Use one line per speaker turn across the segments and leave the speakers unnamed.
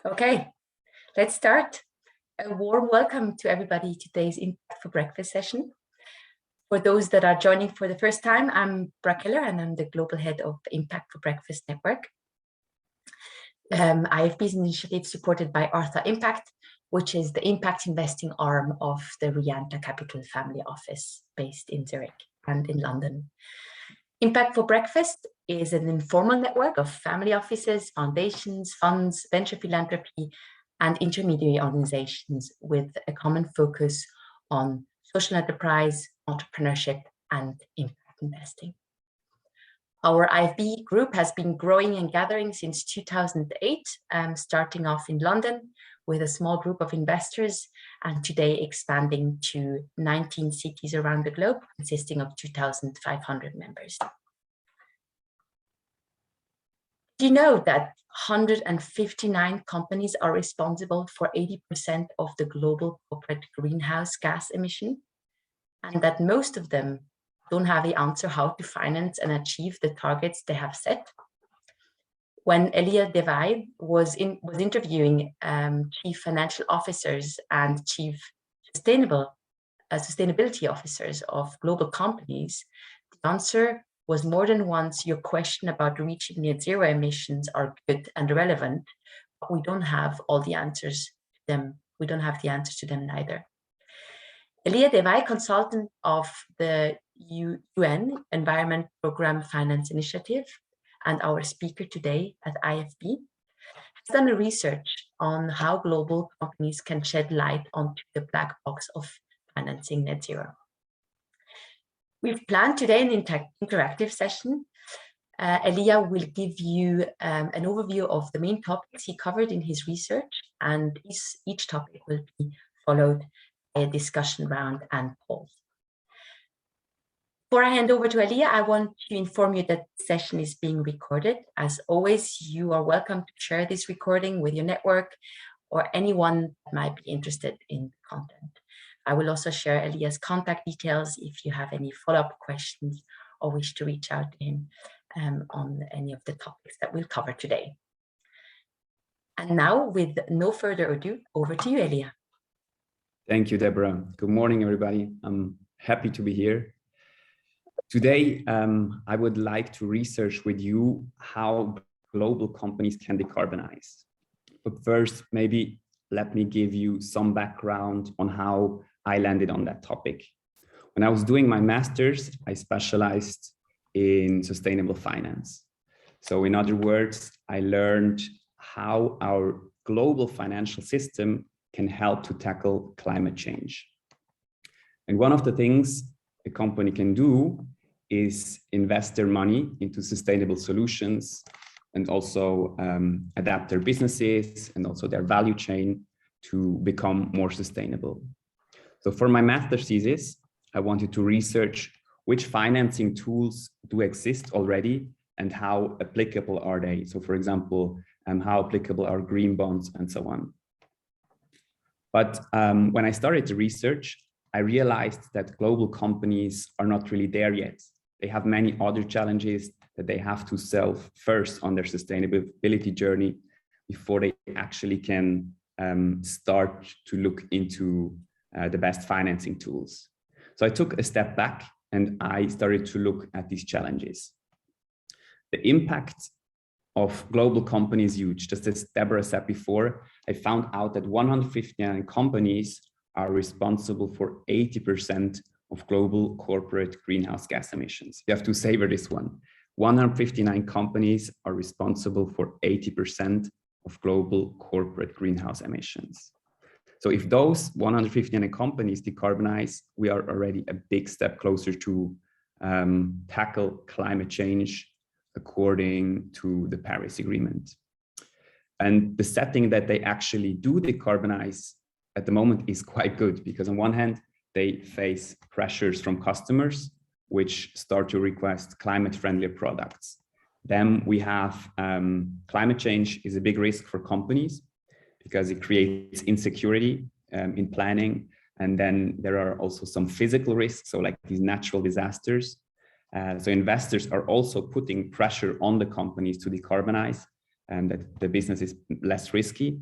Okay, let's start. A warm welcome to everybody to today's Impact for Breakfast session. For those that are joining for the first time, I'm Keller and I'm the Global Head of the Impact for Breakfast Network. IFB's initiative supported by Artha Impact, which is the impact investing arm of the Rianta Capital Family Office based in Zurich and in London. Impact for Breakfast is an informal network of family offices, foundations, funds, venture philanthropy, and intermediary organizations with a common focus on social enterprise, entrepreneurship, and impact investing. Our IFB group has been growing and gathering since 2008, starting off in London with a small group of investors, and today expanding to 19 cities around the globe, consisting of 2,500 members. Do you know that 159 companies are responsible for 80% of the global corporate greenhouse gas emission, and that most of them don't have the answer how to finance and achieve the targets they have set? When Elia Devay was interviewing chief financial officers and chief sustainability officers of global companies, the answer was more than once, your question about reaching net zero emissions are good and relevant, but we don't have all the answers to them. We don't have the answers to them neither. Elia Devay, consultant of the UN Environment Programme Finance Initiative, and our speaker today at IFB, has done a research on how global companies can shed light onto the black box of financing net zero. We've planned today an interactive session. Elia will give you an overview of the main topics he covered in his research, and each topic will be followed by a discussion round and polls. Before I hand over to Elia, I want to inform you that the session is being recorded. As always, you are welcome to share this recording with your network or anyone that might be interested in the content. I will also share Elia's contact details if you have any follow-up questions or wish to reach out to him on any of the topics that we'll cover today. And now, with no further ado, over to you, Elia.
Thank you, Deborah. Good morning, everybody. I'm happy to be here. Today, I would like to research with you how global companies can decarbonize. But first, maybe let me give you some background on how I landed on that topic. When I was doing my master's, I specialized in sustainable finance. So in other words, I learned how our global financial system can help to tackle climate change. And one of the things a company can do is invest their money into sustainable solutions and also adapt their businesses and also their value chain to become more sustainable. So for my master's thesis, I wanted to research which financing tools do exist already and how applicable are they. So for example, how applicable are green bonds and so on. But when I started the research, I realized that global companies are not really there yet. They have many other challenges that they have to solve first on their sustainability journey before they actually can start to look into the best financing tools. So I took a step back and I started to look at these challenges. The impact of global companies is huge. Just as Deborah said before, I found out that 159 companies are responsible for 80% of global corporate greenhouse gas emissions. You have to savor this one. 159 companies are responsible for 80% of global corporate greenhouse emissions. So if those 159 companies decarbonize, we are already a big step closer to tackle climate change according to the Paris Agreement. And the setting that they actually do decarbonize at the moment is quite good, because on one hand, they face pressures from customers, which start to request climate-friendly products. Then we have climate change is a big risk for companies because it creates insecurity in planning. And then there are also some physical risks, so like these natural disasters. So investors are also putting pressure on the companies to decarbonize and that the business is less risky.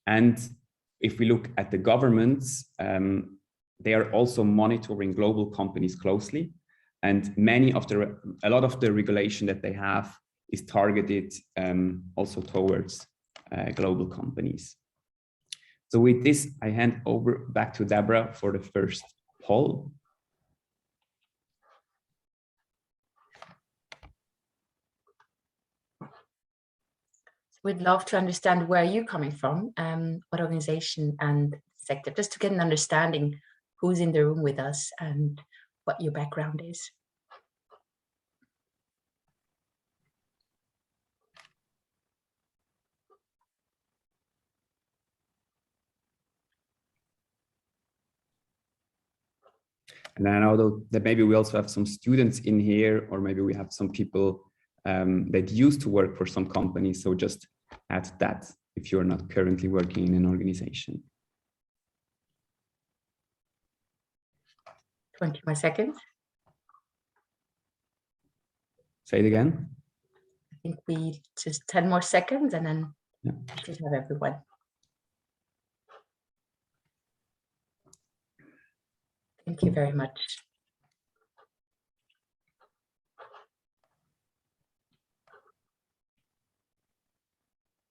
And if we look at the governments, they are also monitoring global companies closely. And a lot of the regulation that they have is targeted also towards global companies. So with this, I hand over back to Deborah for the first poll.
We'd love to understand where you're coming from, what organization and sector, just to get an understanding who's in the room with us and what your background is.
And I know that maybe we also have some students in here, or maybe we have some people that used to work for some companies. So just add that if you're not currently working in an organization.
20 more seconds.
Say it again.
I think we just 10 more seconds and then we should have everyone. Thank you very much.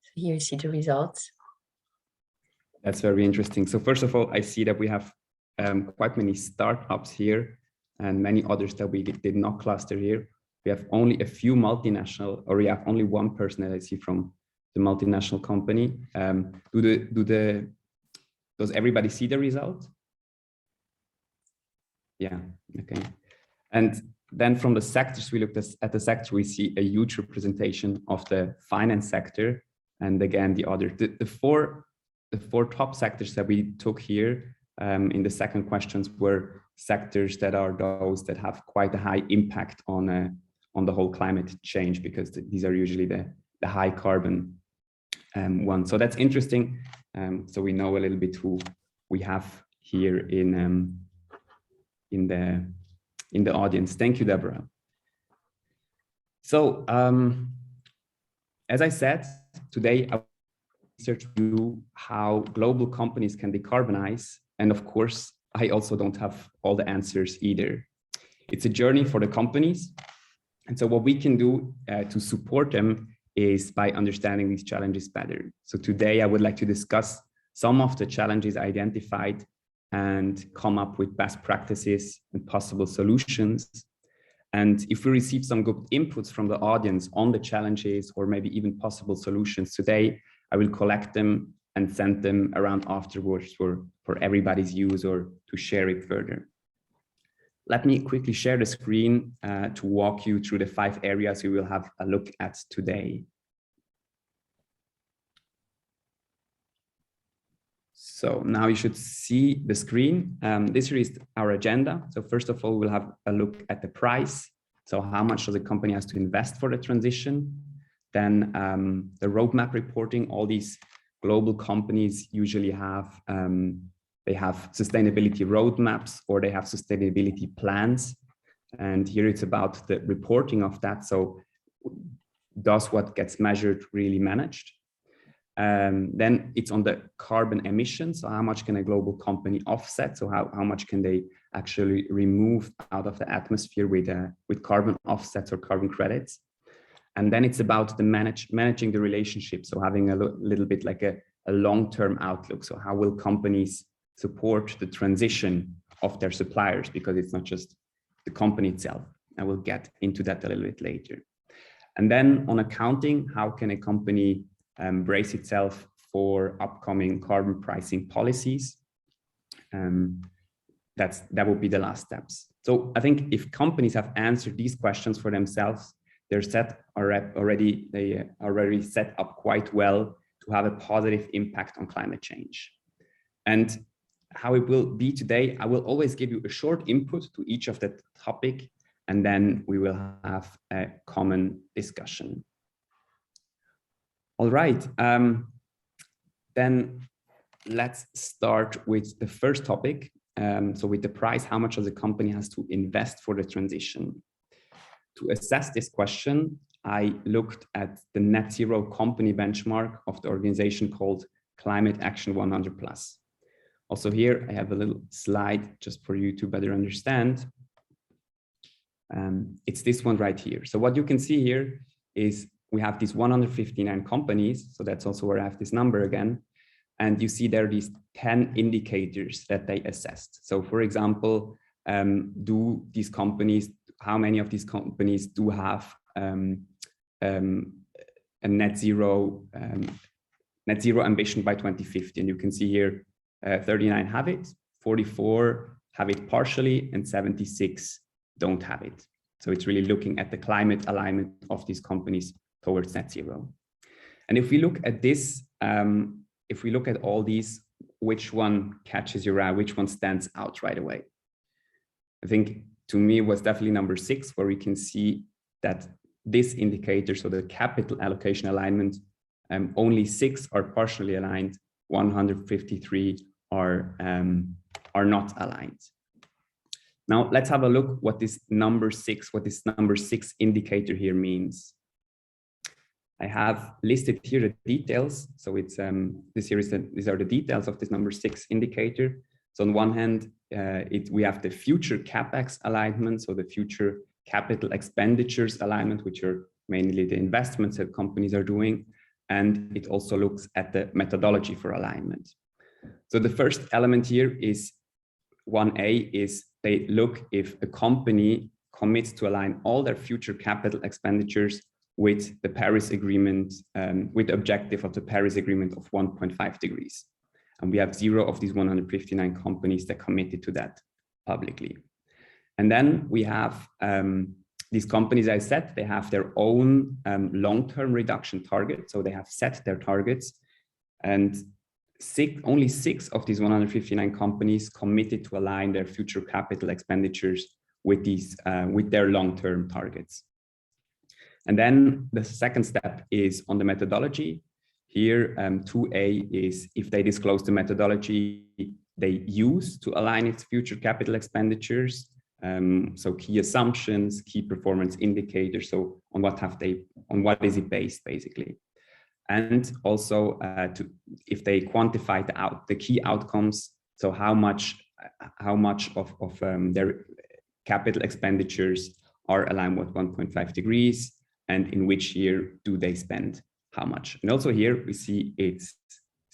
So here you see the results.
That's very interesting. So first of all, I see that we have quite many startups here and many others that we did not cluster here. We have only a few multinational, or we have only one person that I see from the multinational company. Does everybody see the result? Yeah, okay. And then from the sectors, we looked at the sector, we see a huge representation of the finance sector. And again, the four top sectors that we took here in the second questions were sectors that are those that have quite a high impact on the whole climate change, because these are usually the high carbon ones. So that's interesting. So we know a little bit who we have here in the audience. Thank you, Deborah. So as I said, today I will research you how global companies can decarbonize. And of course, I also don't have all the answers either. It's a journey for the companies. And so what we can do to support them is by understanding these challenges better. So today I would like to discuss some of the challenges identified and come up with best practices and possible solutions. And if we receive some good inputs from the audience on the challenges or maybe even possible solutions today, I will collect them and send them around afterwards for everybody's use or to share it further. Let me quickly share the screen to walk you through the 5 areas we will have a look at today. So now you should see the screen. This is our agenda. So first of all, we'll have a look at the price. So how much does a company has to invest for the transition? Then the roadmap reporting. All these global companies usually have, they have sustainability roadmaps or they have sustainability plans. And here it's about the reporting of that. So does what gets measured really managed? Then it's on the carbon emissions. So how much can a global company offset? So how much can they actually remove out of the atmosphere with carbon offsets or carbon credits? And then it's about the managing the relationship. So having a little bit like a long-term outlook. So how will companies support the transition of their suppliers? Because it's not just the company itself. I will get into that a little bit later. And then on accounting, how can a company brace itself for upcoming carbon pricing policies? That would be the last steps. So I think if companies have answered these questions for themselves, they already set up quite well to have a positive impact on climate change. And how it will be today, I will always give you a short input to each of the topic, and then we will have a common discussion. All right, then let's start with the first topic. So with the price, how much does a company has to invest for the transition? To assess this question, I looked at the net zero company benchmark of the organization called Climate Action 100 Plus. Also here, I have a little slide just for you to better understand. It's this one right here. So what you can see here is we have these 159 companies. So that's also where I have this number again. And you see there are these 10 indicators that they assessed. So for example, how many of these companies do have a net zero ambition by 2050? And you can see here 39 have it, 44 have it partially, and 76 don't have it. So it's really looking at the climate alignment of these companies towards net zero. And if we look at this, if we look at all these, which one catches your eye, which one stands out right away? I think to me it was definitely number 6, where we can see that this indicator, so the capital allocation alignment, only 6 are partially aligned, 153 are not aligned. Now let's have a look what this number 6 indicator here means. I have listed here the details. So it's these are the details of this number 6 indicator. So on one hand, we have the future CapEx alignment, so the future capital expenditures alignment, which are mainly the investments that companies are doing. And it also looks at the methodology for alignment. So the first element here is 1A is they look if a company commits to align all their future capital expenditures with the Paris Agreement, with the objective of the Paris Agreement of 1.5 degrees. And we have 0 of these 159 companies that committed to that publicly. And then we have these companies, I said, they have their own long-term reduction target. So they have set their targets, and only 6 of these 159 companies committed to align their future capital expenditures with their long-term targets. And then the second step is on the methodology. Here, 2A is if they disclose the methodology they use to align its future capital expenditures. So key assumptions, key performance indicators. So on what is it based, basically? And also if they quantify the key outcomes. So how much of their capital expenditures are aligned with 1.5 degrees, and in which year do they spend how much? And also here we see it's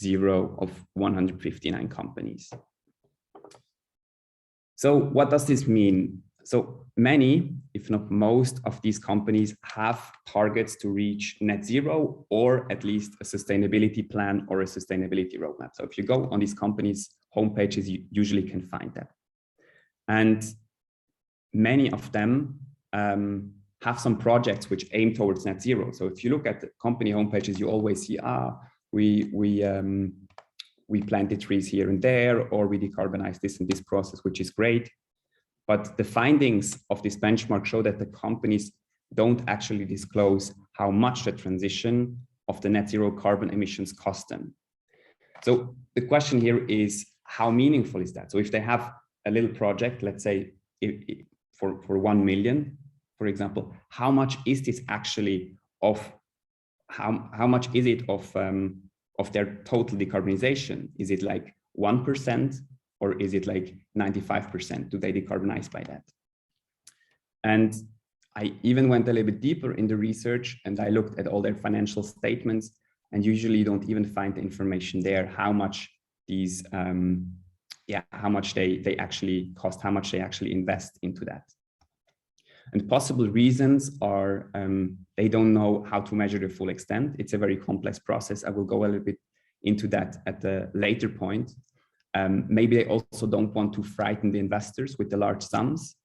0 of 159 companies. So what does this mean? So many, if not most, of these companies have targets to reach net zero, or at least a sustainability plan or a sustainability roadmap. So if you go on these companies' homepages, you usually can find that. And many of them have some projects which aim towards net zero. So if you look at the company homepages, you always see, we planted trees here and there, or we decarbonize this and this process, which is great. But the findings of this benchmark show that the companies don't actually disclose how much the transition of the net zero carbon emissions cost them. So the question here is, how meaningful is that? So if they have a little project, let's say for 1 million, for example, how much is this actually of how much is it of their total decarbonization? Is it like 1%, or is it like 95%? Do they decarbonize by that? And I even went a little bit deeper in the research, and I looked at all their financial statements, and usually you don't even find the information there, how much these, how much they actually cost, how much they actually invest into that. And possible reasons are they don't know how to measure the full extent. It's a very complex process. I will go a little bit into that at a later point. Maybe they also don't want to frighten the investors with the large sums.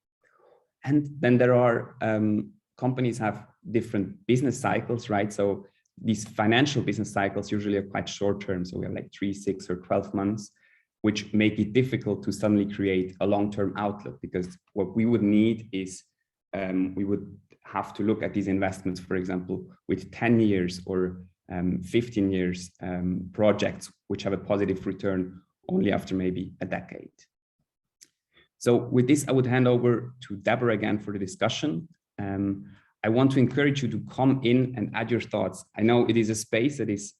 And then there are companies have different business cycles, right? So these financial business cycles usually are quite short term. So we have like 3, 6, or 12 months, which make it difficult to suddenly create a long-term outlook, because what we would need is we would have to look at these investments, for example, with 10 years or 15 years projects, which have a positive return only after maybe a decade. So with this, I would hand over to Deborah again for the discussion. I want to encourage you to come in and add your thoughts. I know it is a space that is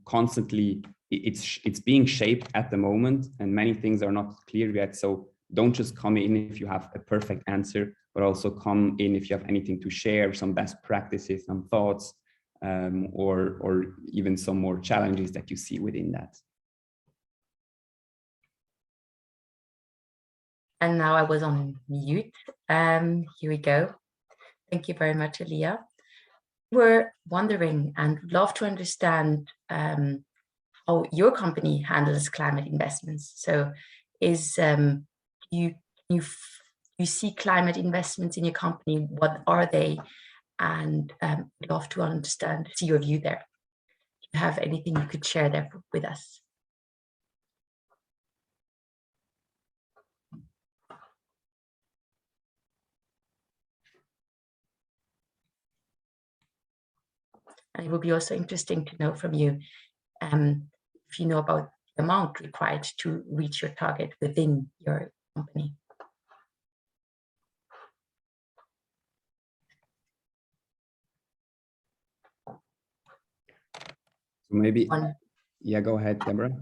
constantly it's being shaped at the moment, and many things are not clear yet. So don't just come in if you have a perfect answer, but also come in if you have anything to share, some best practices, some thoughts, or even some more challenges that you see within that.
And now I was on mute. Here we go. Thank you very much, Elia. We're wondering and would love to understand how your company handles climate investments. So is you see climate investments in your company? What are they? And we'd love to understand, see your view there. Do you have anything you could share there with us? And it would be also interesting to know from you if you know about the amount required to reach your target within your company.
So maybe, yeah, go ahead, Deborah.
Go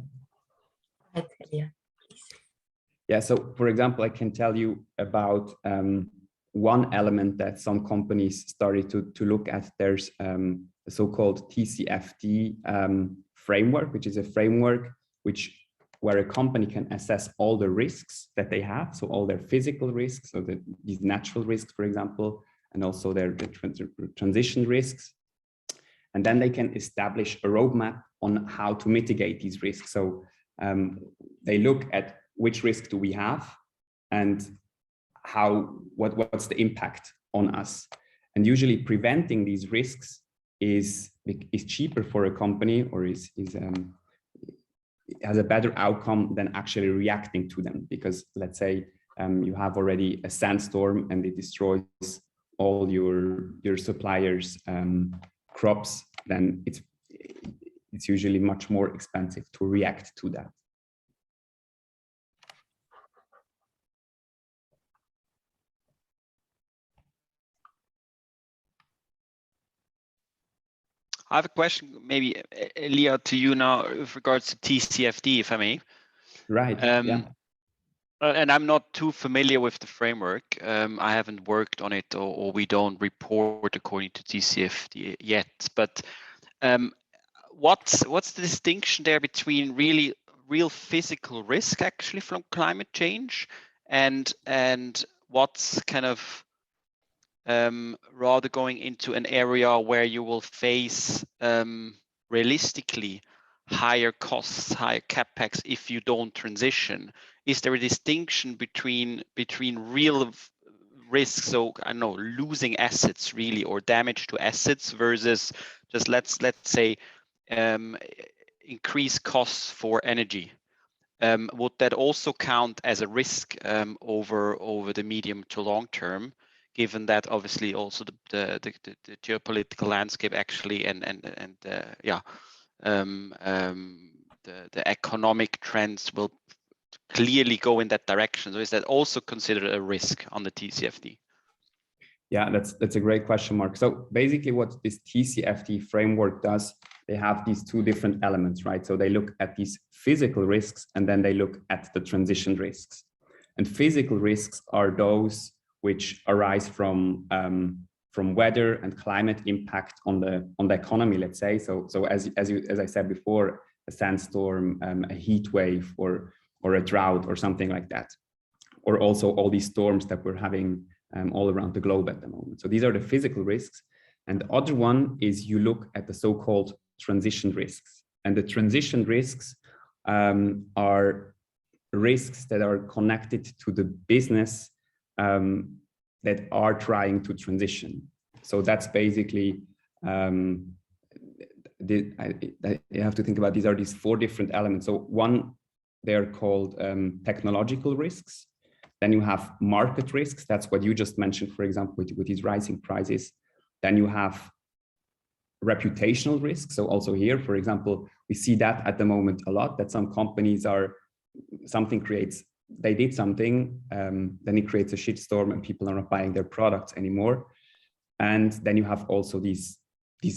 ahead, Elia, please.
Yeah, so for example, I can tell you about one element that some companies started to look at. There's the so-called Tcft framework, which is a framework where a company can assess all the risks that they have, so all their physical risks, so these natural risks, for example, and also their transition risks. And then they can establish a roadmap on how to mitigate these risks. So they look at which risk do we have and what's the impact on us. And usually preventing these risks is cheaper for a company, or has a better outcome than actually reacting to them. Because let's say you have already a sandstorm and it destroys all your suppliers' crops, then it's usually much more expensive to react to that.
I have a question, maybe Elia, to you now with regards to TCFD, if I may.
Right. Yeah.
And I'm not too familiar with the framework. I haven't worked on it, or we don't report according to TCFD yet. But what's the distinction there between real physical risk actually from climate change, and what's kind of rather going into an area where you will face realistically higher costs, higher capex if you don't transition? Is there a distinction between real risks, so I don't know, losing assets really, or damage to assets, versus just let's say increased costs for energy? Would that also count as a risk over the medium to long term, given that obviously also the geopolitical landscape actually the economic trends will clearly go in that direction? So is that also considered a risk on the TCFD?
Yeah, that's a great question, Mark. So basically what this TCFD framework does, they have these two different elements, right? So they look at these physical risks, and then they look at the transition risks. And physical risks are those which arise from weather and climate impact on the economy, let's say. So as I said before, a sandstorm, a heat wave, or a drought, or something like that, or also all these storms that we're having all around the globe at the moment. So these are the physical risks. And the other one is you look at the so-called transition risks. And the transition risks are risks that are connected to the business that are trying to transition. So that's basically, you have to think about, these four different elements. So one, they're called technological risks. Then you have market risks. That's what you just mentioned, for example, with these rising prices. Then you have reputational risks. So also here, for example, we see that at the moment a lot, that some companies they did something, then it creates a shitstorm and people are not buying their products anymore. And then you have also these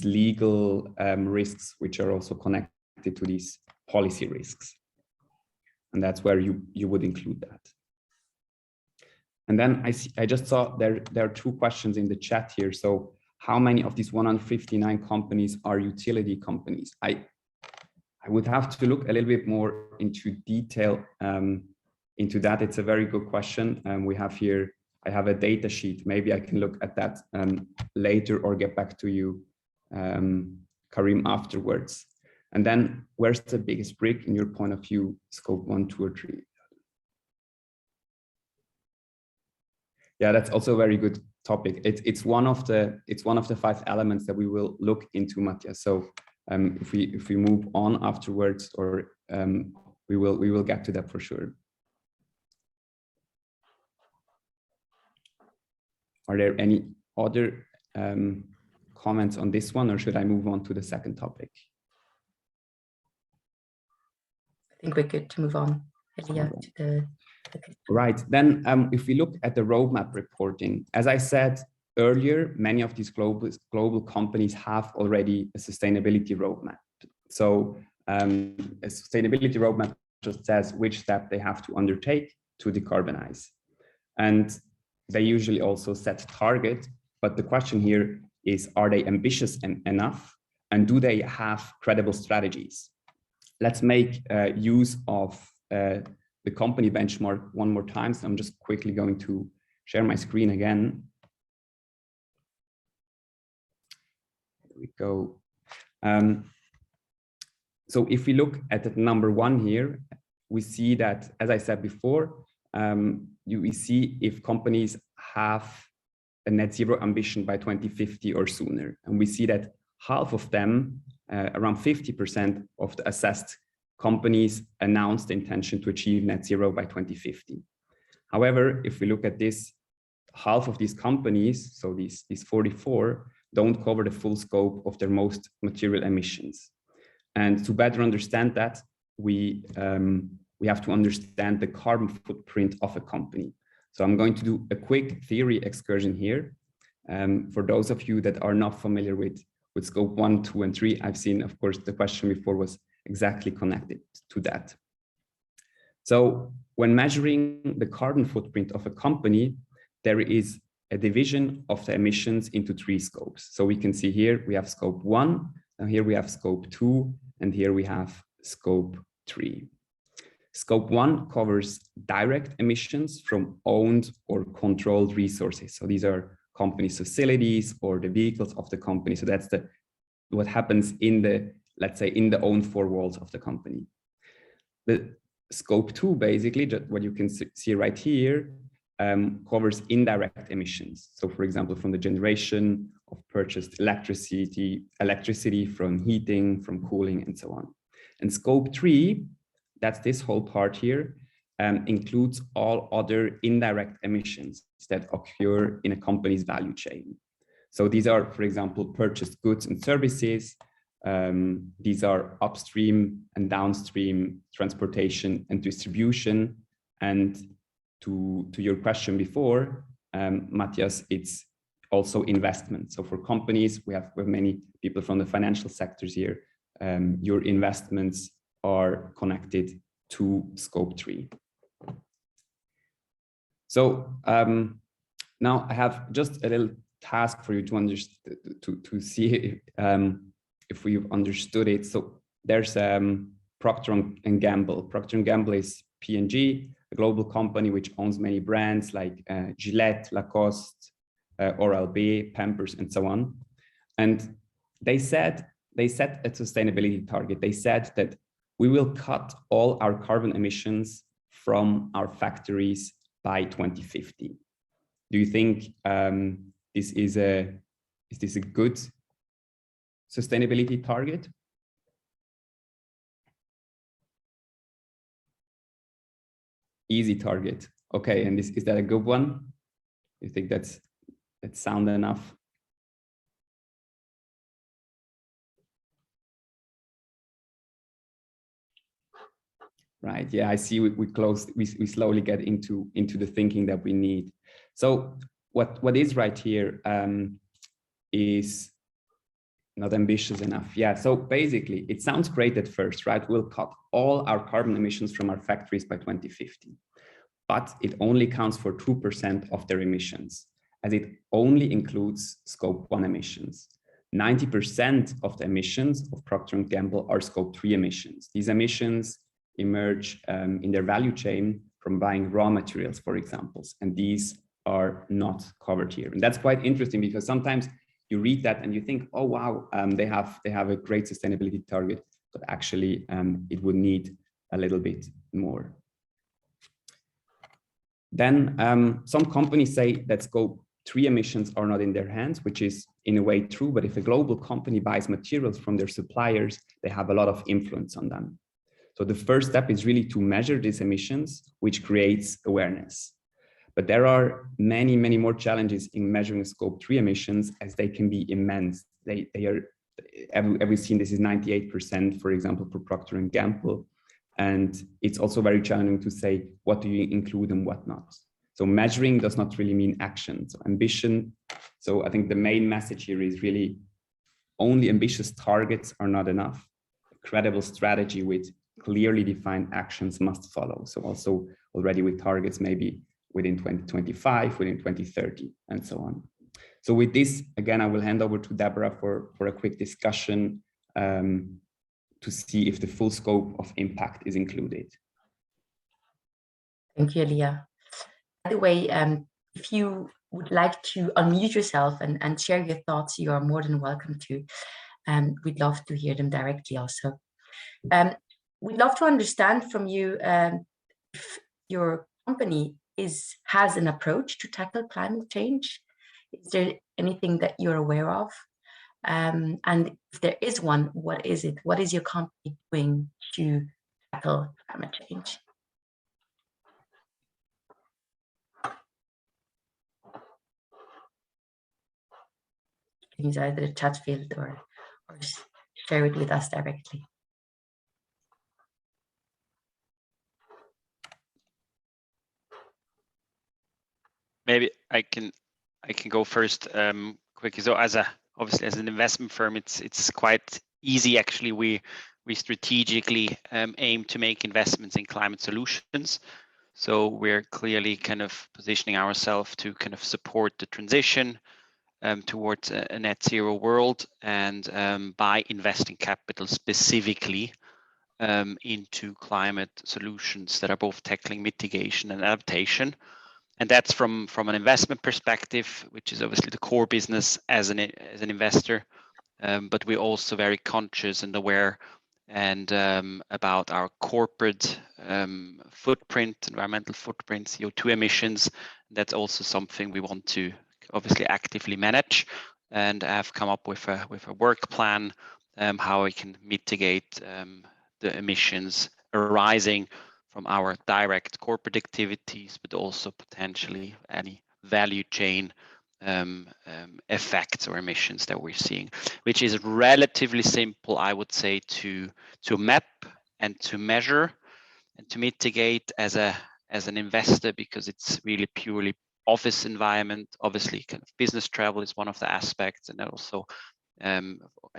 legal risks, which are also connected to these policy risks. And that's where you would include that. And then I just saw there are 2 questions in the chat here. So how many of these 159 companies are utility companies? I would have to look a little bit more into detail into that. It's a very good question. We have here, I have a data sheet. Maybe I can look at that later or get back to you, Karim, afterwards. And then where's the biggest brick in your point of view, scope 1, 2, or 3? Yeah, that's also a very good topic. It's one of the 5 elements that we will look into, Matthias. So if we move on afterwards, or we will get to that for sure. Are there any other comments on this one, or should I move on to the second topic?
I think we're good to move on. Yeah, to the
Right, then if we look at the roadmap reporting, as I said earlier, many of these global companies have already a sustainability roadmap. So a sustainability roadmap just says which step they have to undertake to decarbonize. And they usually also set targets, but the question here is, are they ambitious enough, and do they have credible strategies? Let's make use of the company benchmark one more time. So I'm just quickly going to share my screen again. There we go. So if we look at the number 1 here, we see that, as I said before, we see if companies have a net zero ambition by 2050 or sooner. And we see that half of them, around 50% of the assessed companies, announced the intention to achieve net zero by 2050. However, if we look at this, half of these companies, so these 44, don't cover the full scope of their most material emissions. And to better understand that, we have to understand the carbon footprint of a company. So I'm going to do a quick theory excursion here. For those of you that are not familiar with scope 1, 2, and 3, I've seen, of course, the question before was exactly connected to that. So when measuring the carbon footprint of a company, there is a division of the emissions into 3 scopes. So we can see here we have scope 1, and here we have scope 2, and here we have scope 3. Scope 1 covers direct emissions from owned or controlled resources. So these are companies' facilities or the vehicles of the company. So that's what happens in the, let's say, in the own 4 walls of the company. The scope 2, basically, just what you can see right here, covers indirect emissions. So for example, from the generation of purchased electricity from heating, from cooling, and so on. And scope 3, that's this whole part here, includes all other indirect emissions that occur in a company's value chain. So these are, for example, purchased goods and services. These are upstream and downstream transportation and distribution. And to your question before, Matthias, it's also investment. So for companies, we have many people from the financial sectors here. Your investments are connected to scope 3. So now I have just a little task for you to understand, to see if we've understood it. So there's Procter & Gamble. Procter & Gamble is P&G, a global company which owns many brands like Gillette, Lacoste, Oral-B, Pampers, and so on. And they set a sustainability target. They said that we will cut all our carbon emissions from our factories by 2050. Do you think is this a good sustainability target? Easy target. Okay, and is that a good one? You think that's sound enough? Right. Yeah, I see. We slowly get into the thinking that we need. So what is right here is Not ambitious enough. Yeah, so basically it sounds great at first, right? We'll cut all our carbon emissions from our factories by 2050, but it only counts for 2% of their emissions, as it only includes Scope 1 emissions. 90% of the emissions of Procter & Gamble are Scope 3 emissions. These emissions emerge in their value chain from buying raw materials, for example, and these are not covered here. And that's quite interesting because sometimes you read that and you think, oh wow, they have a great sustainability target, but actually it would need a little bit more. Then some companies say that Scope 3 emissions are not in their hands, which is in a way true, but if a global company buys materials from their suppliers, they have a lot of influence on them. So the first step is really to measure these emissions, which creates awareness. But there are many, many more challenges in measuring Scope 3 emissions, as they can be immense. They are, we've seen this is 98%, for example, for Procter & Gamble. And it's also very challenging to say, what do you include and what not? So measuring does not really mean action. So ambition. So I think the main message here is really only ambitious targets are not enough. A credible strategy with clearly defined actions must follow. So also already with targets, maybe within 2025, within 2030, and so on. So with this, again, I will hand over to Deborah for a quick discussion to see if the full scope of impact is included.
Thank you, Elia. By the way, if you would like to unmute yourself and share your thoughts, you are more than welcome to. We'd love to hear them directly also. We'd love to understand from you if your company has an approach to tackle climate change. Is there anything that you're aware of? And if there is one, what is it? What is your company doing to tackle climate change? You can use either the chat field or share it with us directly.
Maybe I can go first quickly. So obviously as an investment firm, it's quite easy actually. We strategically aim to make investments in climate solutions. So we're clearly kind of positioning ourselves to kind of support the transition towards a net zero world, and by investing capital specifically into climate solutions that are both tackling mitigation and adaptation. And that's from an investment perspective, which is obviously the core business as an investor. But we're also very conscious and aware and about our corporate footprint, environmental footprint, CO2 emissions. That's also something we want to obviously actively manage, and have come up with a work plan how we can mitigate the emissions arising from our direct corporate activities, but also potentially any value chain effects or emissions that we're seeing, which is relatively simple, I would say, to map and to measure and to mitigate as an investor, because it's really purely office environment. Obviously, kind of business travel is one of the aspects, and also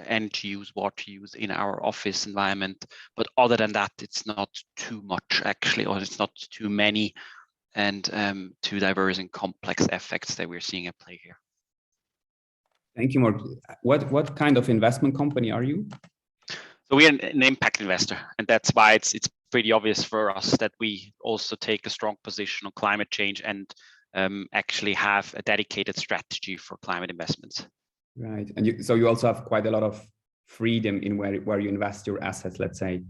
energy use, water use in our office environment. But other than that, it's not too much actually, or it's not too many and too diverse and complex effects that we're seeing at play here.
Thank you, Mark. What kind of investment company are you?
So we're an impact investor, and that's why it's pretty obvious for us that we also take a strong position on climate change and actually have a dedicated strategy for climate investments.
Right, and so you also have quite a lot of freedom in where you invest your assets. Let's say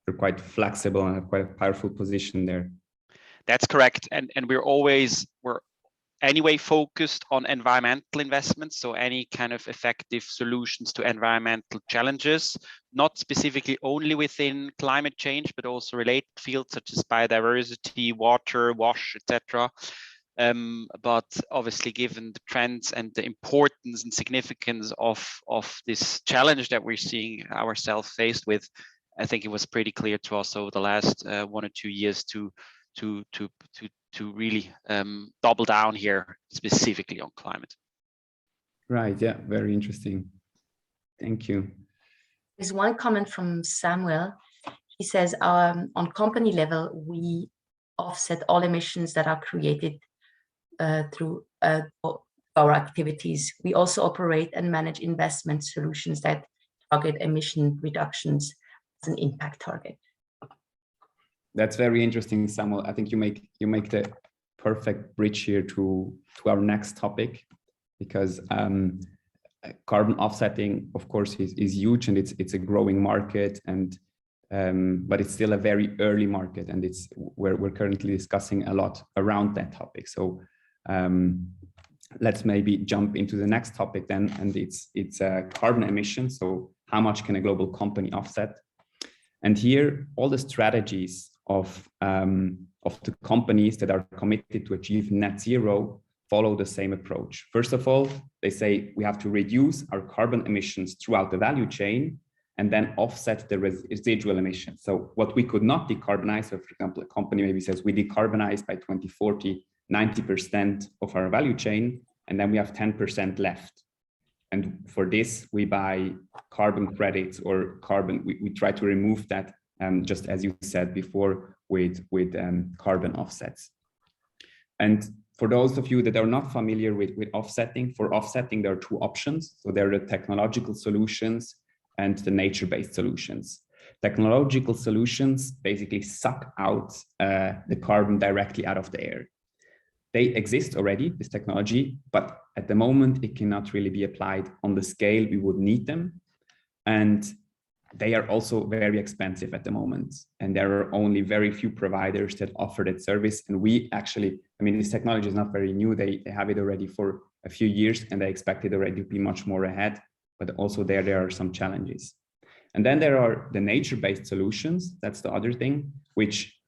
you're quite flexible and have quite a powerful position there.
That's correct, and we're anyway focused on environmental investments, so any kind of effective solutions to environmental challenges, not specifically only within climate change, but also related fields such as biodiversity, water, wash, etc. But obviously, given the trends and the importance and significance of this challenge that we're seeing ourselves faced with, I think it was pretty clear to us over the last 1 or 2 years to really double down here specifically on climate.
Right. Yeah. Very interesting. Thank you.
There's one comment from Samuel. He says, on company level, we offset all emissions that are created through our activities. We also operate and manage investment solutions that target emission reductions as an impact target.
That's very interesting, Samuel. I think you make the perfect bridge here to our next topic, because carbon offsetting, of course, is huge, and it's a growing market, and but it's still a very early market, and we're currently discussing a lot around that topic. So let's maybe jump into the next topic then, and it's carbon emissions. So how much can a global company offset? And here, all the strategies of the companies that are committed to achieve net zero follow the same approach. First of all, they say we have to reduce our carbon emissions throughout the value chain and then offset the residual emissions. So what we could not decarbonize, so for example, a company maybe says we decarbonize by 2040, 90% of our value chain, and then we have 10% left. And for this, we buy carbon credits or carbon, we try to remove that, just as you said before, with carbon offsets. And for those of you that are not familiar with offsetting, for offsetting, there are two options. So there are the technological solutions and the nature-based solutions. Technological solutions basically suck out the carbon directly out of the air. They exist already, this technology, but at the moment it cannot really be applied on the scale we would need them. And they are also very expensive at the moment. And there are only very few providers that offer that service. And we actually, I mean, this technology is not very new. They have it already for a few years, and they expect it already to be much more ahead. But also there are some challenges. And then there are the nature-based solutions. That's the other thing, which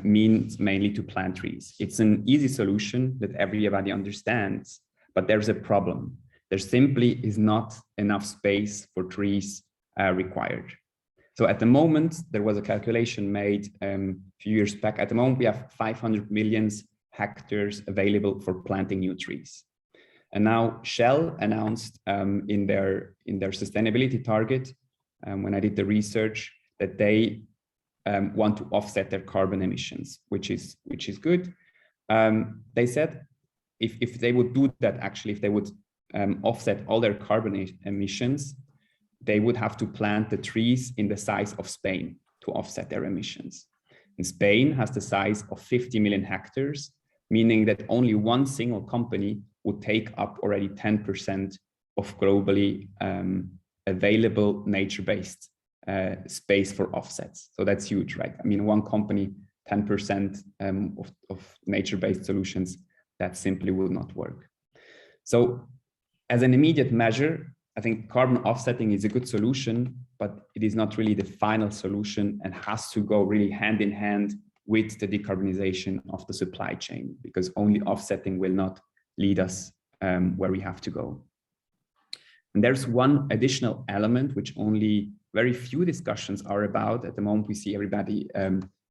means mainly to plant trees. It's an easy solution that everybody understands, but there's a problem. There simply is not enough space for trees required. So at the moment, there was a calculation made a few years back. At the moment, we have 500 million hectares available for planting new trees. And now Shell announced in their sustainability target, when I did the research, that they want to offset their carbon emissions, which is good. They said if they would do that, actually, if they would offset all their carbon emissions, they would have to plant the trees in the size of Spain to offset their emissions. And Spain has the size of 50 million hectares, meaning that only one single company would take up already 10% of globally available nature-based space for offsets. So that's huge, right? I mean, one company, 10% of nature-based solutions, that simply will not work. So as an immediate measure, I think carbon offsetting is a good solution, but it is not really the final solution and has to go really hand in hand with the decarbonization of the supply chain, because only offsetting will not lead us where we have to go. And there's one additional element which only very few discussions are about. At the moment, we see everybody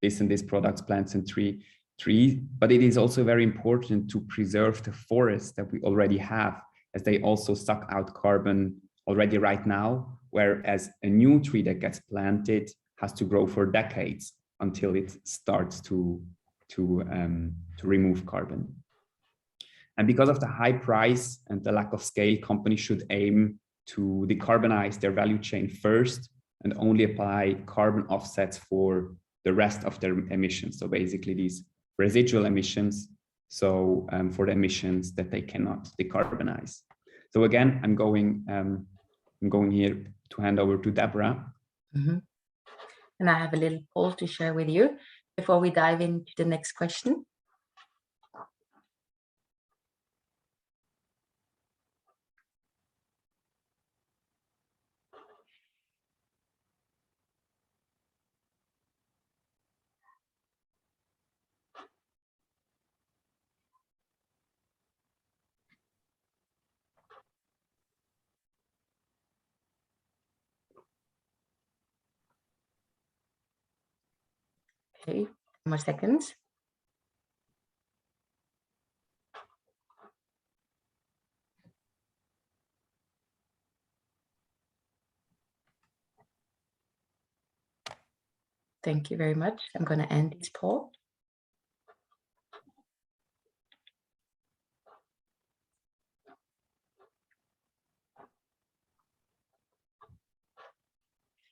this and this products, plants and trees, but it is also very important to preserve the forests that we already have, as they also suck out carbon already right now, whereas a new tree that gets planted has to grow for decades until it starts to remove carbon. And because of the high price and the lack of scale, companies should aim to decarbonize their value chain first and only apply carbon offsets for the rest of their emissions. So basically these residual emissions, so for the emissions that they cannot decarbonize. So again, I'm going here to hand over to Deborah.
Mm-hmm. And I have a little poll to share with you before we dive into the next question. Okay, more seconds. Thank you very much. I'm going to end this poll.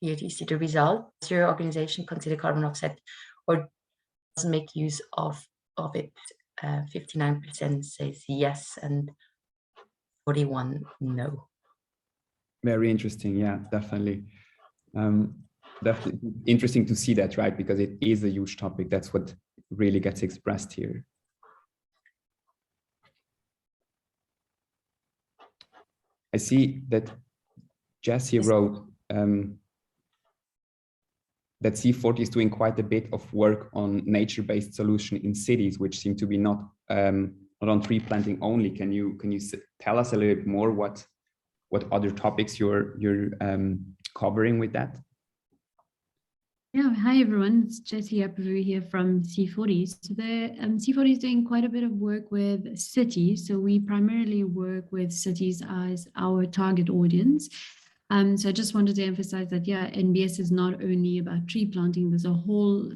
Here you see the result. Does your organization consider carbon offset or doesn't make use of it? 59% says yes and 41 no.
Very interesting. Yeah, definitely. Definitely interesting to see that, right? Because it is a huge topic. That's what really gets expressed here. I see that Jesse wrote that C40 is doing quite a bit of work on nature-based solution in cities, which seem to be not on tree planting only. Can you tell us a little bit more what other topics you're covering with that?
Yeah, hi everyone, it's Jessie Apavu here from C40. So the C40 is doing quite a bit of work with cities. So we primarily work with cities as our target audience. So I just wanted to emphasize that, yeah, NBS is not only about tree planting. There's a whole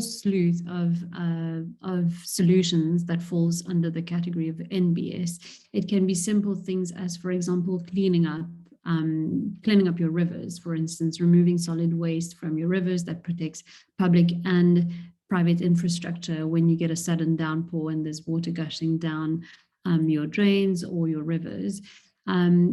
slew of solutions that falls under the category of NBS. It can be simple things as, for example, cleaning up your rivers, for instance, removing solid waste from your rivers. That protects public and private infrastructure when you get a sudden downpour and there's water gushing down your drains or your rivers.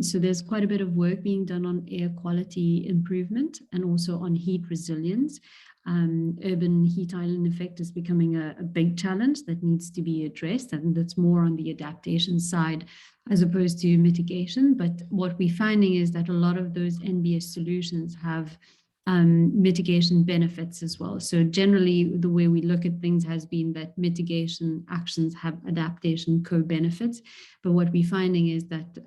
So there's quite a bit of work being done on air quality improvement and also on heat resilience. Urban heat island effect is becoming a big challenge that needs to be addressed, and that's more on the adaptation side as opposed to mitigation. But what we're finding is that a lot of those NBS solutions have mitigation benefits as well. So generally, the way we look at things has been that mitigation actions have adaptation co-benefits. But what we're finding is that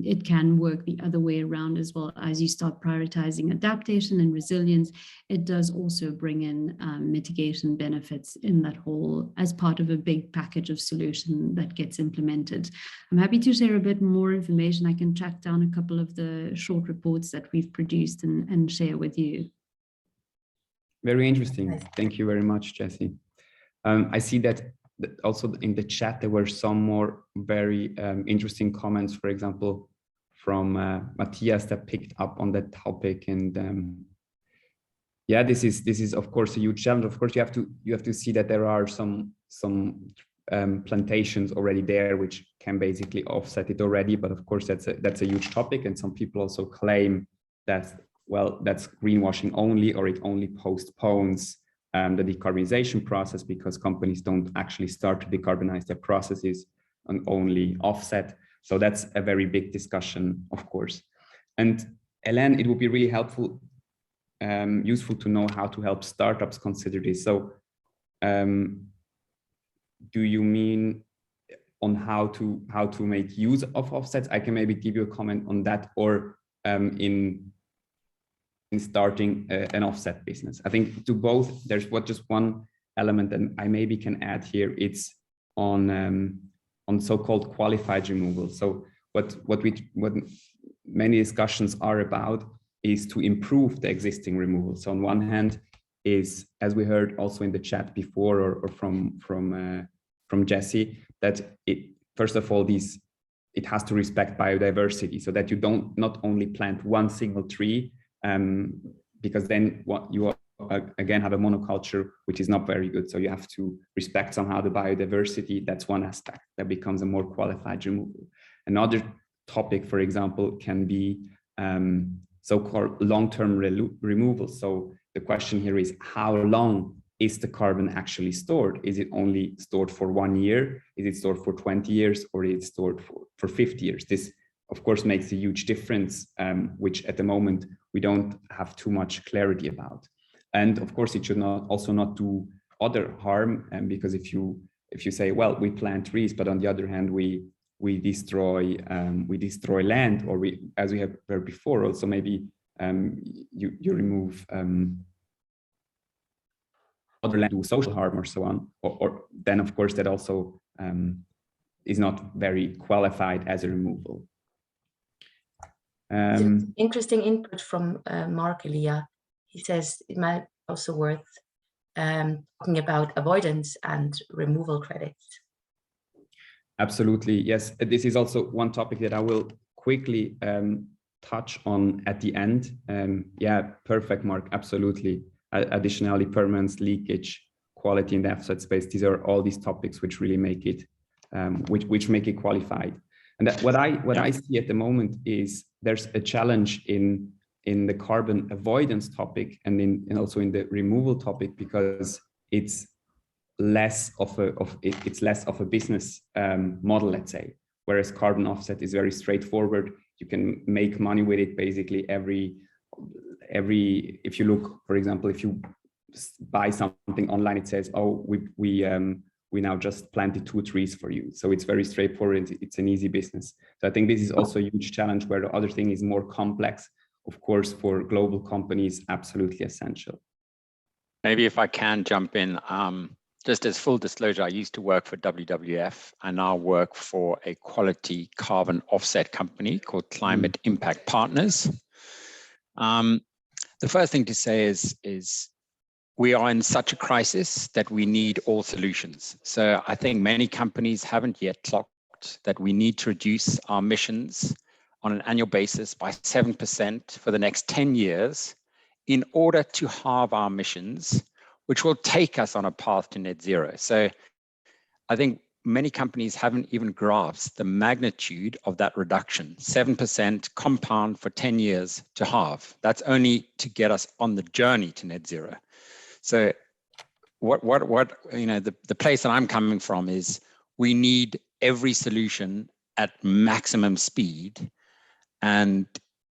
it can work the other way around as well. As you start prioritizing adaptation and resilience, it does also bring in mitigation benefits in that whole, as part of a big package of solution that gets implemented. I'm happy to share a bit more information. I can track down a couple of the short reports that we've produced and share with you.
Very interesting. Thank you very much, Jessie. I see that also in the chat, there were some more very interesting comments, for example, from Matthias that picked up on that topic. And yeah, this is of course a huge challenge. Of course, you have to see that there are some plantations already there which can basically offset it already. But of course, that's a huge topic, and some people also claim that, well, that's greenwashing only, or it only postpones the decarbonization process because companies don't actually start to decarbonize their processes and only offset. So that's a very big discussion, of course. And Hélène, it would be really helpful, useful to know how to help startups consider this. So do you mean on how to make use of offsets? I can maybe give you a comment on that, or in starting an offset business. I think to both, there's just one element that I maybe can add here. It's on so-called qualified removal. So what many discussions are about is to improve the existing removal. So on one hand is, as we heard also in the chat before, or from Jessie, that first of all, it has to respect biodiversity, so that you don't not only plant one single tree, because then what you again have a monoculture, which is not very good. So you have to respect somehow the biodiversity. That's one aspect that becomes a more qualified removal. Another topic, for example, can be so-called long-term removal. So the question here is, how long is the carbon actually stored? Is it only stored for 1 year? Is it stored for 20 years? Or is it stored for 50 years? This, of course, makes a huge difference, which at the moment we don't have too much clarity about. And of course, it should not do other harm, because if you say, well, we plant trees, but on the other hand, we destroy land, or as we have heard before, also maybe you remove other land, do social harm or so on, or then of course that also is not very qualified as a removal.
Interesting input from Mark Elia. He says it might also worth talking about avoidance and removal credits.
Absolutely, yes. This is also one topic that I will quickly touch on at the end. Yeah, perfect, Mark, absolutely. Additionally, permanence, leakage, quality in the offset space. These are all these topics which really make it, which make it qualified. And what I see at the moment is there's a challenge in the carbon avoidance topic and also in the removal topic, because it's less of a business model, let's say, whereas carbon offset is very straightforward. You can make money with it basically every if you look, for example, if you buy something online, it says, oh, we now just planted 2 trees for you. So it's very straightforward. It's an easy business. So I think this is also a huge challenge, where the other thing is more complex. Of course, for global companies, absolutely essential.
Maybe if I can jump in, just as full disclosure, I used to work for WWF. I now work for a quality carbon offset company called Climate Impact Partners. The first thing to say is we are in such a crisis that we need all solutions. So I think many companies haven't yet clocked that we need to reduce our emissions on an annual basis by 7% for the next 10 years in order to halve our emissions, which will take us on a path to net zero. So I think many companies haven't even grasped the magnitude of that reduction. 7% compound for 10 years to halve. That's only to get us on the journey to net zero. So what the place that I'm coming from is we need every solution at maximum speed. And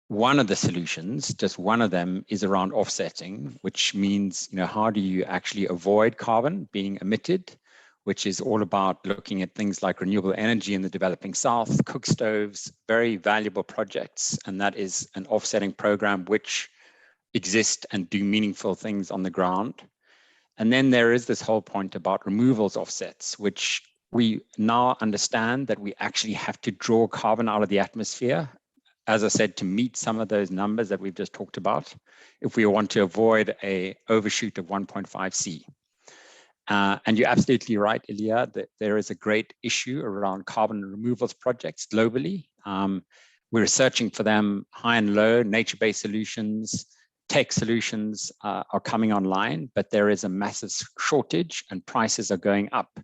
one of the solutions, just one of them, is around offsetting, which means, how do you actually avoid carbon being emitted, which is all about looking at things like renewable energy in the developing South, cook stoves, very valuable projects. And that is an offsetting program which exist and do meaningful things on the ground. And then there is this whole point about removals offsets, which we now understand that we actually have to draw carbon out of the atmosphere, as I said, to meet some of those numbers that we've just talked about, if we want to avoid a overshoot of 1.5 C. And you're absolutely right, Ilya, that there is a great issue around carbon removals projects globally. We're searching for them high and low, nature-based solutions, tech solutions are coming online, but there is a massive shortage and prices are going up.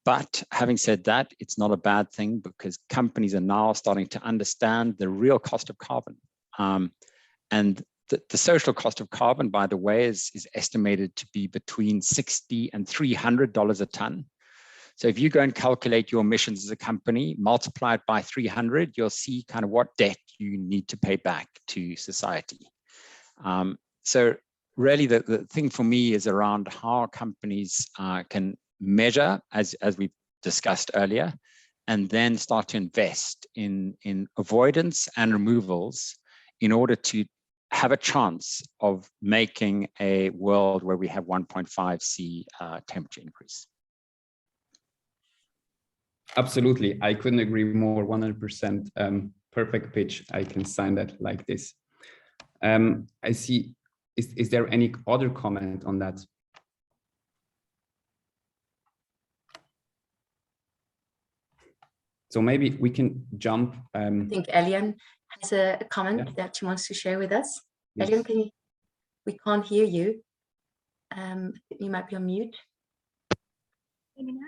But having said that, it's not a bad thing, because companies are now starting to understand the real cost of carbon. And the social cost of carbon, by the way, is estimated to be between $60 and $300 a ton. So if you go and calculate your emissions as a company, multiply it by 300, you'll see kind of what debt you need to pay back to society. So really the thing for me is around how companies can measure, as we discussed earlier, and then start to invest in avoidance and removals in order to have a chance of making a world where we have 1.5 C temperature increase.
Absolutely, I couldn't agree more, 100%. Perfect pitch, I can sign that like this. I see, is there any other comment on that? So maybe we can jump.
I think Elian has a comment that she wants to share with us. Yes. Elian, we can't hear you. You might be on mute.
Hear me now?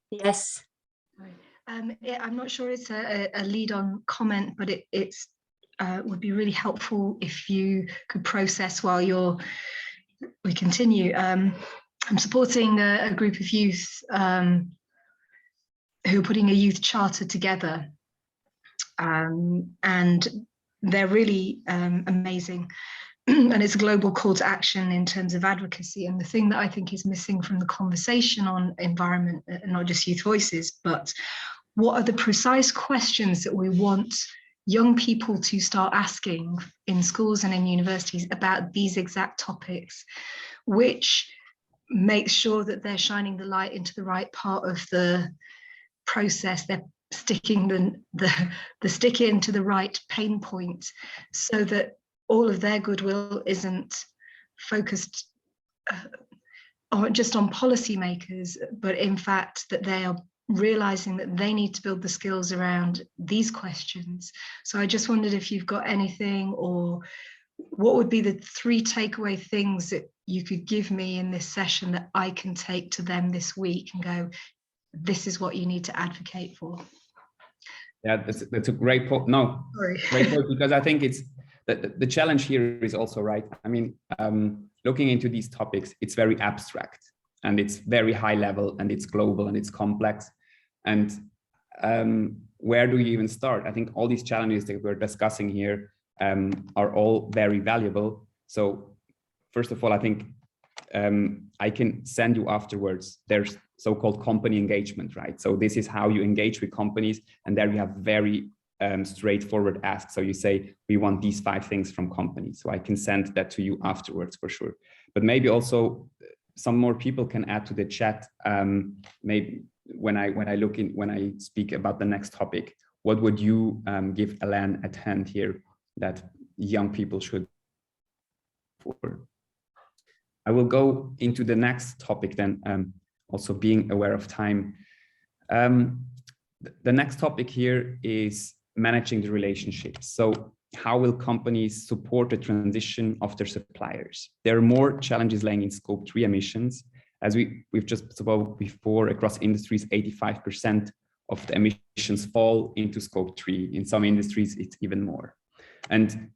Yes.
I'm not sure it's a lead-on comment, but it's would be really helpful if you could process while we continue. I'm supporting a group of youth who are putting a youth charter together, and they're really amazing. And it's a global call to action in terms of advocacy. And the thing that I think is missing from the conversation on environment, not just youth voices, but what are the precise questions that we want young people to start asking in schools and in universities about these exact topics, which makes sure that they're shining the light into the right part of the process. They're sticking the stick into the right pain point, so that all of their goodwill isn't focused just on policymakers, but in fact that they are realizing that they need to build the skills around these questions. So I just wondered if you've got anything, or what would be the 3 takeaway things that you could give me in this session that I can take to them this week and go, this is what you need to advocate for.
Yeah, that's a great point. No, great point, because I think it's the challenge here is also right. I mean, looking into these topics, it's very abstract and it's very high level and it's global and it's complex. And where do you even start? I think all these challenges that we're discussing here are all very valuable. So first of all, I think I can send you afterwards. There's so-called company engagement, right? So this is how you engage with companies, and there you have very straightforward asks. So you say, we want these 5 things from companies. So I can send that to you afterwards for sure. But maybe also some more people can add to the chat. Maybe when I speak about the next topic, what would you give Alain at hand here that young people should for? I will go into the next topic then, also being aware of time. The next topic here is managing the relationships. So how will companies support the transition of their suppliers? There are more challenges laying in scope 3 emissions. As we've just spoke before, across industries, 85% of the emissions fall into scope 3. In some industries, it's even more. And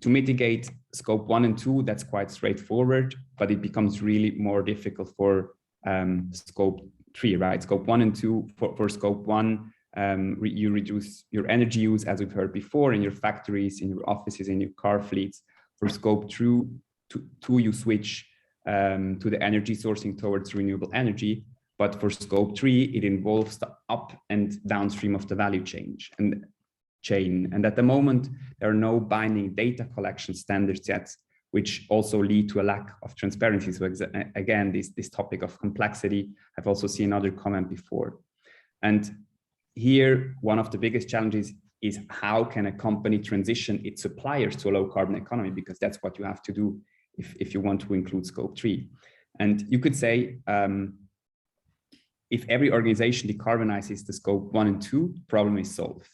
to mitigate scope 1 and 2, that's quite straightforward, but it becomes really more difficult for scope 3, right? Scope 1 and 2, for scope 1, you reduce your energy use, as we've heard before, in your factories, in your offices, in your car fleets. For scope 2, you switch to the energy sourcing towards renewable energy. But for scope 3, it involves the up and downstream of the value chain. And at the moment, there are no binding data collection standards yet, which also lead to a lack of transparency. So again, this topic of complexity, I've also seen another comment before. And here, one of the biggest challenges is how can a company transition its suppliers to a low carbon economy, because that's what you have to do if you want to include scope 3. And you could say, if every organization decarbonizes the scope 1 and 2, the problem is solved.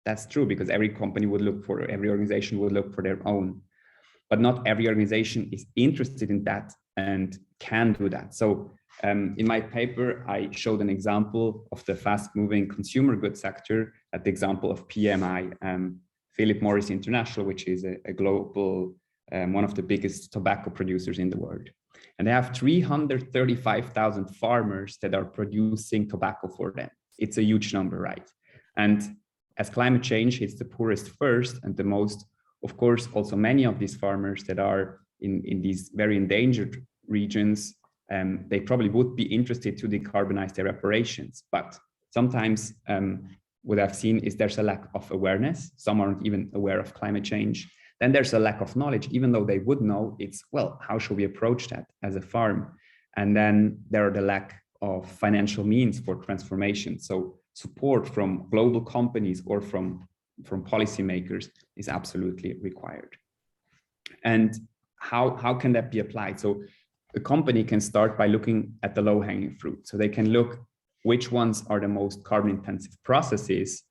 That's true, because every organization would look for their own. But not every organization is interested in that and can do that. So in my paper, I showed an example of the fast-moving consumer goods sector at the example of PMI, Philip Morris International, which is a global, one of the biggest tobacco producers in the world. And they have 335,000 farmers that are producing tobacco for them. It's a huge number, right? And as climate change hits the poorest first and the most, of course, also many of these farmers that are in these very endangered regions, they probably would be interested to decarbonize their operations. But sometimes what I've seen is there's a lack of awareness. Some aren't even aware of climate change. Then there's a lack of knowledge, even though they would know, it's, well, how should we approach that as a farm? And then there are the lack of financial means for transformation. So support from global companies or from policymakers is absolutely required. And how can that be applied? So a company can start by looking at the low-hanging fruit. So they can look which ones are the most carbon-intensive processes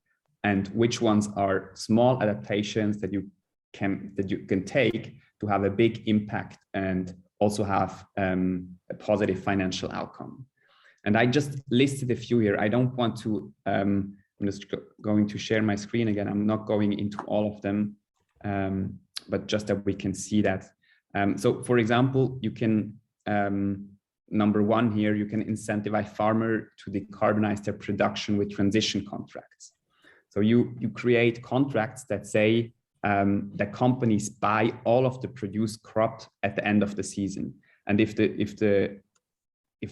and which ones are small adaptations that you can take to have a big impact and also have a positive financial outcome. And I just listed a few here. I don't want to, I'm just going to share my screen again. I'm not going into all of them, but just that we can see that. So for example, you can, number 1 here, you can incentivize farmers to decarbonize their production with transition contracts. So you create contracts that say that companies buy all of the produced crop at the end of the season. And if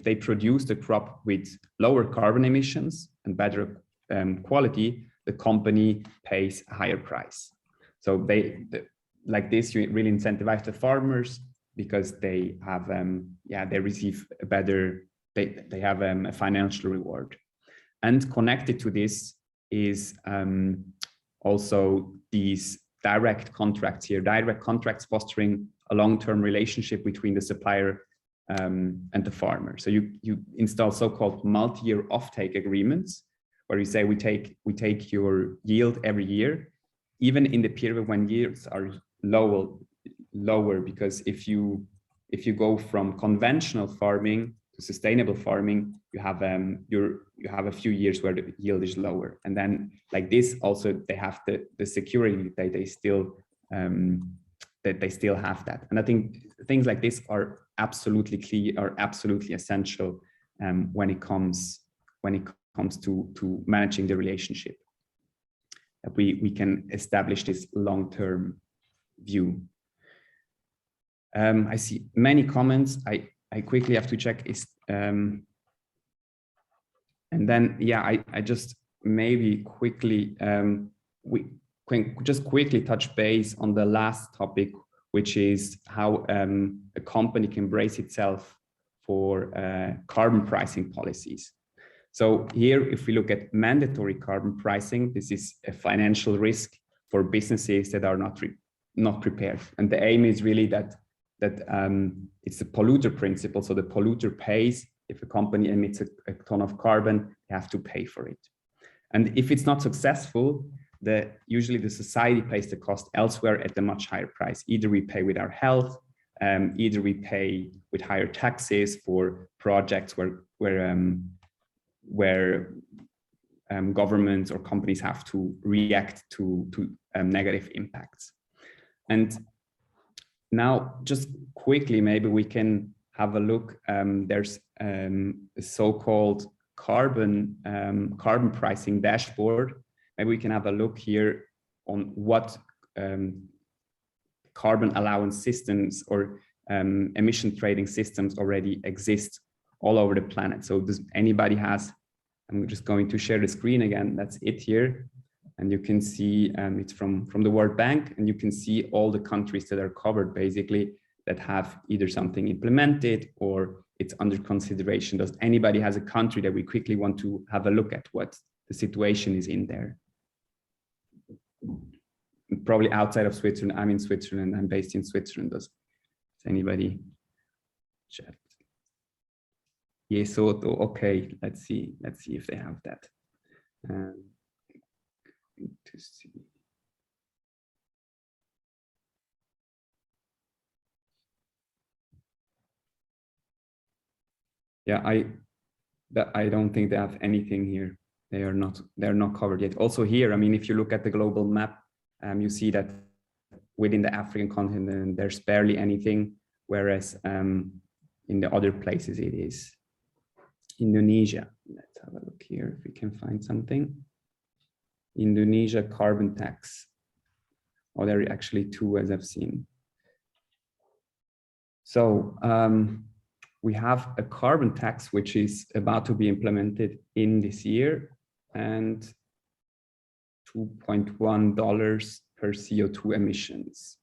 they produce the crop with lower carbon emissions and better quality, the company pays a higher price. So like this, you really incentivize the farmers because they have, they receive a better, they have a financial reward. And connected to this is also these direct contracts here, direct contracts fostering a long-term relationship between the supplier and the farmer. So you install so-called multi-year offtake agreements, where you say we take your yield every year, even in the period when yields are lower, because if you go from conventional farming to sustainable farming, you have a few years where the yield is lower, and then like this also they have the security that they still have that. And I think things like this are absolutely key, are absolutely essential when it comes to managing the relationship. That we can establish this long-term view. I see many comments. I quickly have to check and then I just maybe quickly we can just quickly touch base on the last topic, which is how a company can brace itself for carbon pricing policies. So here, if we look at mandatory carbon pricing, this is a financial risk for businesses that are not prepared. And the aim is really that it's the polluter principle. So the polluter pays. If a company emits a ton of carbon, they have to pay for it. And if it's not successful, usually the society pays the cost elsewhere at a much higher price. Either we pay with our health, either we pay with higher taxes for projects where governments or companies have to react to negative impacts. And now, just quickly, maybe we can have a look. There's a so-called carbon pricing dashboard. Maybe we can have a look here on what carbon allowance systems or emission trading systems already exist all over the planet. So does anybody has, I'm just going to share the screen again, that's it here. And you can see it's from the World Bank, and you can see all the countries that are covered basically that have either something implemented or it's under consideration. Does anybody has a country that we quickly want to have a look at what the situation is in there? Probably outside of Switzerland. I'm in Switzerland, I'm based in Switzerland. Does anybody chat? Yes, so okay, let's see if they have that. To see. Yeah, I don't think they have anything here. They're not covered yet. Also here, I mean, if you look at the global map, you see that within the African continent, there's barely anything, whereas in the other places it is. Indonesia, let's have a look here if we can find something. Indonesia Carbon Tax. Oh, there are actually two, as I've seen. So we have a carbon tax which is about to be implemented in this year, and $2.1 per CO2 emissions.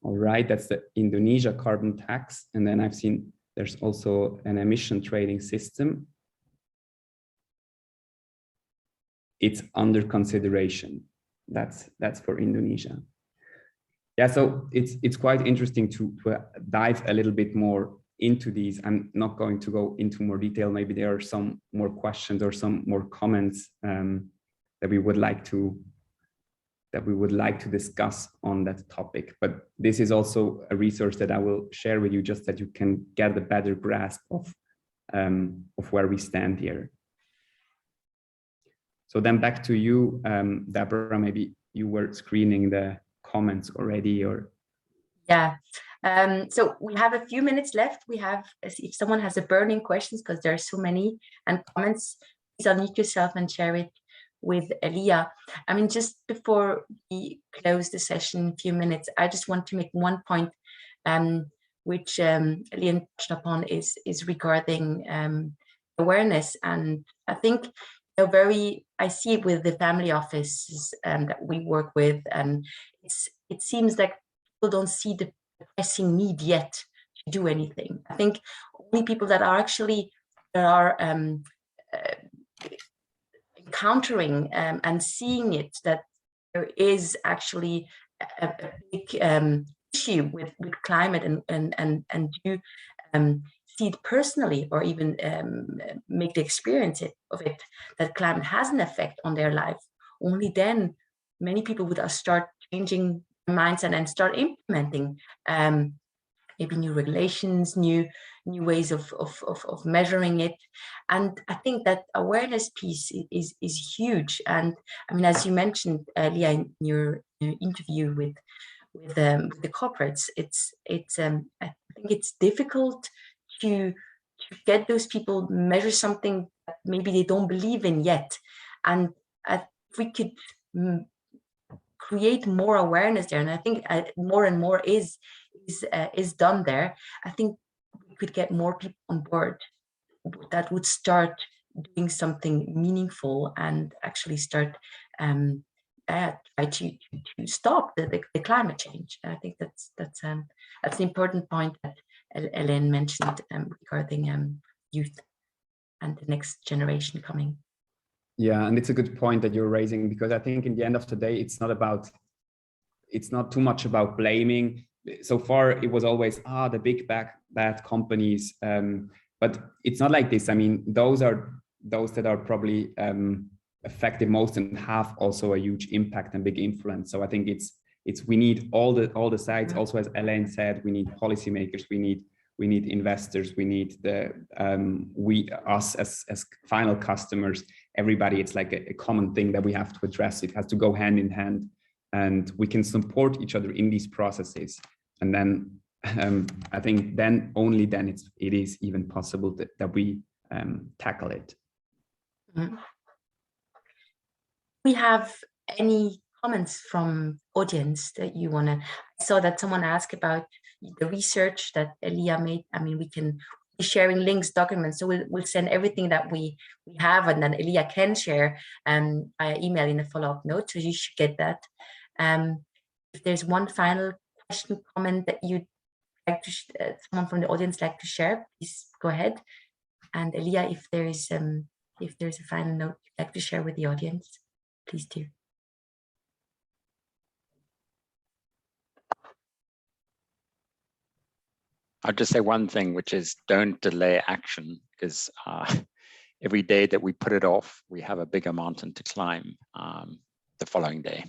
All right, that's the Indonesia carbon tax. And then I've seen there's also an emission trading system. It's under consideration. That's for Indonesia. Yeah, so it's quite interesting to dive a little bit more into these. I'm not going to go into more detail. Maybe there are some more questions or some more comments that we would like to discuss on that topic. But this is also a resource that I will share with you, just that you can get a better grasp of where we stand here. So then back to you, Deborah. Maybe you were screening the comments already, or
yeah. So we have a few minutes left. We have, if someone has a burning questions, because there are so many, and comments, please unmute yourself and share it with Elia. I mean, just before we close the session in a few minutes, I just want to make one point, which Elia touched upon, is regarding awareness. And I think I see it with the family offices that we work with, and it seems like people don't see the pressing need yet to do anything. I think only people that are encountering and seeing it, that there is actually a big issue with climate and due see it personally, or even make the experience of it, that climate has an effect on their life, only then many people would start changing their minds and then start implementing maybe new regulations, new ways of measuring it. And I think that awareness piece is huge. And I mean, as you mentioned, Leah, in your interview with the corporates, I think it's difficult to get those people measure something that maybe they don't believe in yet. And if we could create more awareness there, and I think more and more is done there, I think we could get more people on board that would start doing something meaningful and actually start try to stop the climate change. I think that's an important point that Elaine mentioned regarding youth and the next generation coming.
Yeah, and it's a good point that you're raising, because I think in the end of the day, it's not too much about blaming. So far, it was always the big bad companies, but it's not like this. I mean, those that are probably affected most and have also a huge impact and big influence. So I think we need all the sides. Also, as Elaine said, we need policymakers, we need investors, we need us as final customers. Everybody, it's like a common thing that we have to address. It has to go hand in hand, and we can support each other in these processes. And then I think only then it is even possible that we tackle it.
Mm-hmm. We have any comments from audience that you want to? I saw that someone asked about the research that Leah made. I mean, we can be sharing links, documents, so we'll send everything that we have, and then Leah can share via email in a follow-up note, so you should get that. If there's one final question, comment that you'd like to someone from the audience like to share, please go ahead. And Leah, if there's a final note you'd like to share with the audience, please do.
I'll just say one thing, which is don't delay action, because every day that we put it off, we have a bigger mountain to climb the following day.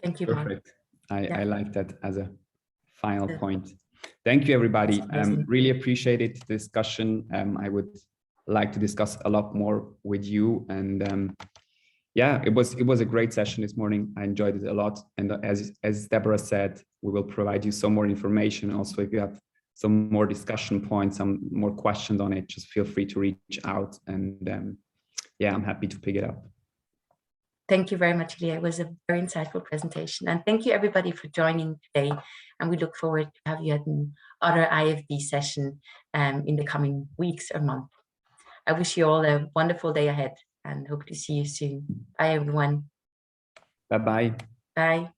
Thank you, Mark.
Perfect. I like that as a final point. Thank you, everybody. Really appreciated the discussion. I would like to discuss a lot more with you. And yeah, it was a great session this morning. I enjoyed it a lot. And as Deborah said, we will provide you some more information. Also, if you have some more discussion points, some more questions on it, just feel free to reach out. And yeah, I'm happy to pick it up.
Thank you very much, Leah. It was a very insightful presentation. And thank you, everybody, for joining today. And we look forward to have you at another IFB session in the coming weeks or months. I wish you all a wonderful day ahead and hope to see you soon. Bye, everyone.
Bye-bye.
Bye.